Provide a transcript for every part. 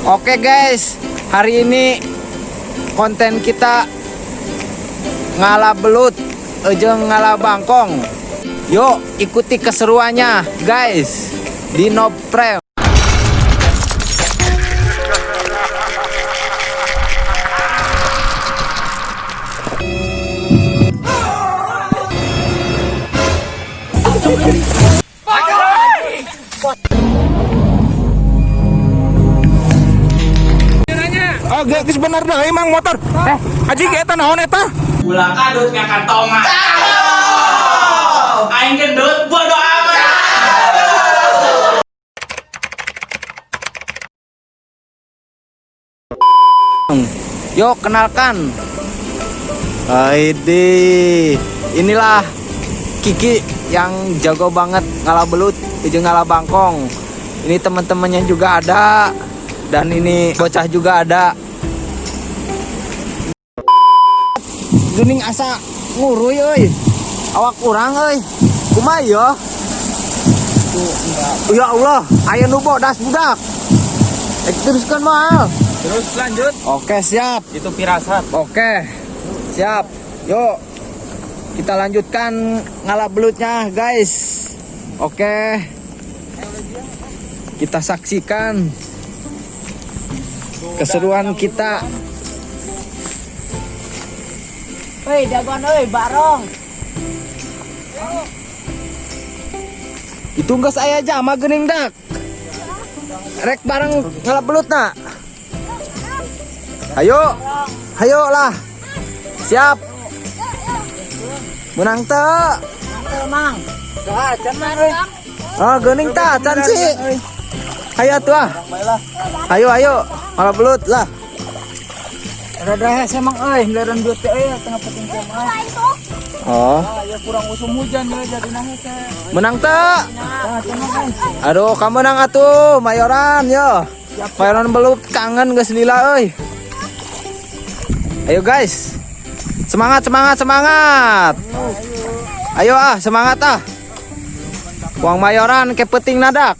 Oke guys, hari ini konten kita ngalah belut, ujung ngalah bangkong. Yuk ikuti keseruannya guys di Noprem. Oh, geus bener dah emang motor. Aji ge eta naon eta? Ulah kadut ngakan tomat. Aing gendut bodo amat. Yuk kenalkan. Inilah Kiki yang jago banget ngalah belut, ujung ngalah bangkong. Ini teman-temannya juga ada. Dan ini bocah juga ada. Gening asa nguruy euy. Awak urang euy. Kumaha ya? Ya Allah, aya nu bodas budak. Teruskan mal. Terus lanjut. Oke, siap. Itu firasat. Oke. Siap. Yuk. Kita lanjutkan ngalah belutnya, guys. Oke. Kita saksikan keseruan kita. Hei, jagoan euy, barong. Itu geus aya jama geuning dak. Rek bareng ngalah belutna. Ayo. Hayo lah. Siap. Menang teu? Teu mang. Tah, can mah euy. Oh, geuning tah can sih. Hayo tuh ah. Ayo. Ngalah belut lah. Rada hese mang euy, ngeureun duit teh euy tengah penting teh mah. Oh, Ya kurang usum hujan ya jadi hese. menang teu? Tah, can mah guys. Aduh, kamu menang atuh, Mayoran yo. Mayoran belut kangen geus lila euy. Ayo guys. Semangat. Ayo ah, semangat ah. Uang Mayoran ke peting nadak.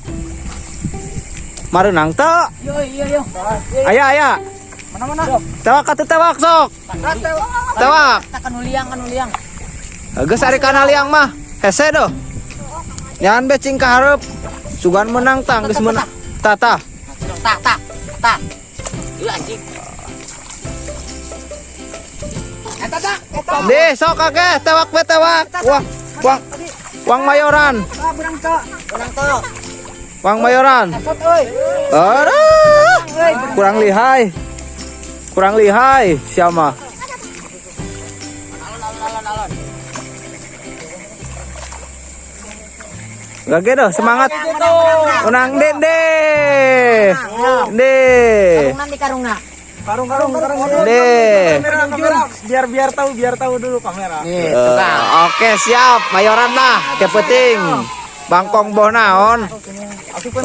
Mareunang teu? Yo. Aya. Mana-mana. Tewak atuh tewak sok. Tewak. Tak kan uliang. Geus ari kana liang mah. Hese doh. Jangan becing ka hareup. Sugan menang tang geus menang. Tah. Tak. Ieu anjing. Deh, sok kakek, tewak. Uang Mayoran. Benang teh. Uang Mayoran. Sot euy. Aduh. Kurang lihai siapa? Gak gitu, semangat. Menang dende. Karungan di karungna. Karung. Deh. Biar tahu dulu kamera. Oke, siap. Mayoran lah, kepeting. Bangkong boh naon.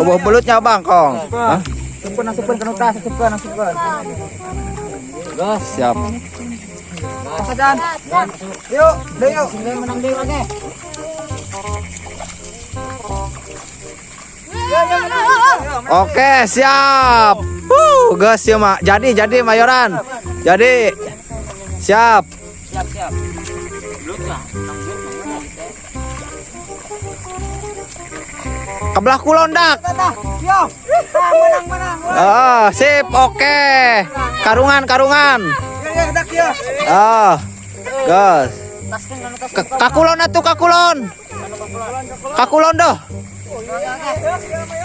Boh belutnya bangkong. Hah? Asupkeun kana tas, asupkeun. Siap. Pasadan. Yuk. Menang deui lagi. Oke, siap. Gas ya, Mak. Jadi Mayoran. Jadi. Siap. Siap. Kebelah kulon dak. Yo. Ah, sip. Oke. Karungan. Ya, dak ya. Ah. Gas. Taskeun kana tas. Kakulon atuh kakulon. Kakulon doh.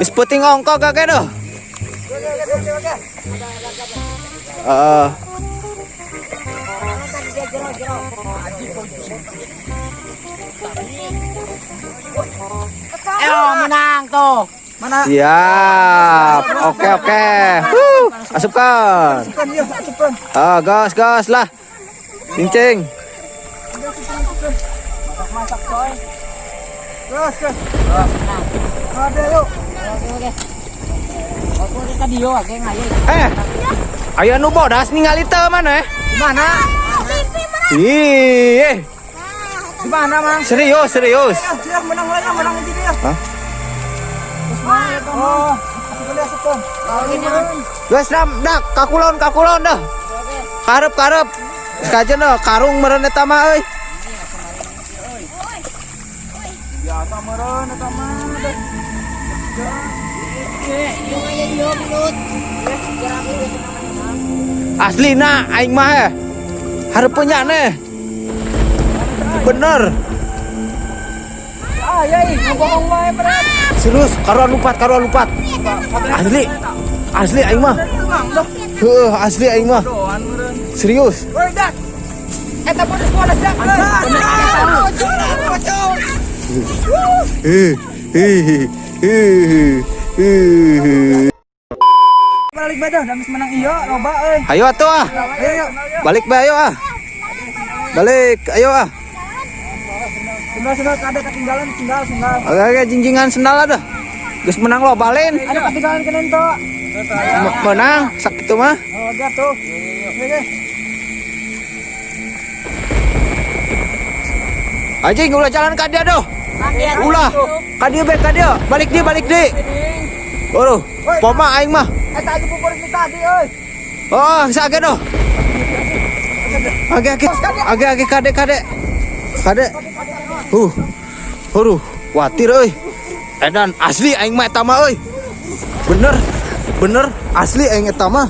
Wis peuting ongko gak doh. Menang tuh. Mana? Siap. Oke. Asupkan. Asupkeun. Ah, gas lah. Cincing. Masak coy. Gas. Ada yuk. Oke. Aku tadi yo age ngaye. Aya nu bodas ningali teu mana? Di mana? Ih, Di mana, Mang? serius. Siap menang lagi, menang ini dia. Hah? Terus mana ya, Mang? Oh, asupkan. Geus dak kakulon dah. Karep. Sekajen dah karung meureun eta mah euy. Ya tak meureun eta mah. Aslina aing mah hareupeunnya neh. Bener. Ah, ya ngomong wae berat. Serius, karuan lupat. Asli aing mah. Heuh, asli aing mah. Doan meureun. Serius. Woi, dak. Eta bodas dak. Balik bae dah, geus menang ieu loba euy. Ayo atuh ah. Ayo. Balik bae ayo ah. Balik, ayo ah. Sendal kada ketinggalan sendal. Oke, jinjingan sendal ada. Geus menang lo balen. Ada ketinggalan kenen to. Menang sak kitu mah. Oh, lihat tuh. Oke. Anjing ulah jalan ka dia doh. Ulah. Ka dia bae ka dia. Balik di. Waduh, poma aing mah. Eta aja favorit ni tadi euy. Oh, sage doh. Age kade. Aduh, watir euy. Edan asli aing mah eta mah euy. Bener asli aing eta mah.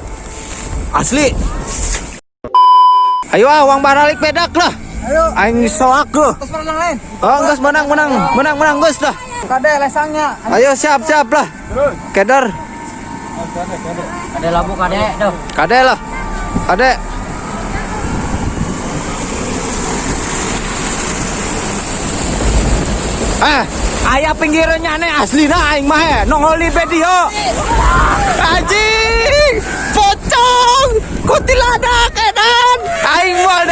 Asli. Ayo ah, uang baralik pedak lah. Ayo. Aing soak loh. Terus menang lain. Oh, geus menang geus dah. Kade lesangnya. Ayo siap lah. Keder. Ada labu kade tuh. Kade lah. Kade. Aya pinggirannya nih aslina aing mah ya nongol di video. Anjing, pocong, kuntilanak edan. Aing mal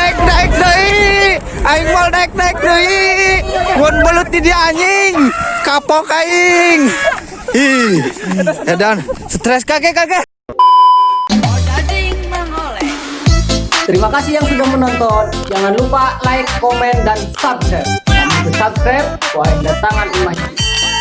dek deui. Mun belut di dia anjing, kapok aing. Ih, edan, stres kage. Terima kasih yang sudah menonton. Jangan lupa like, komen, dan subscribe. Subscribe, wah, datangan imajinasi.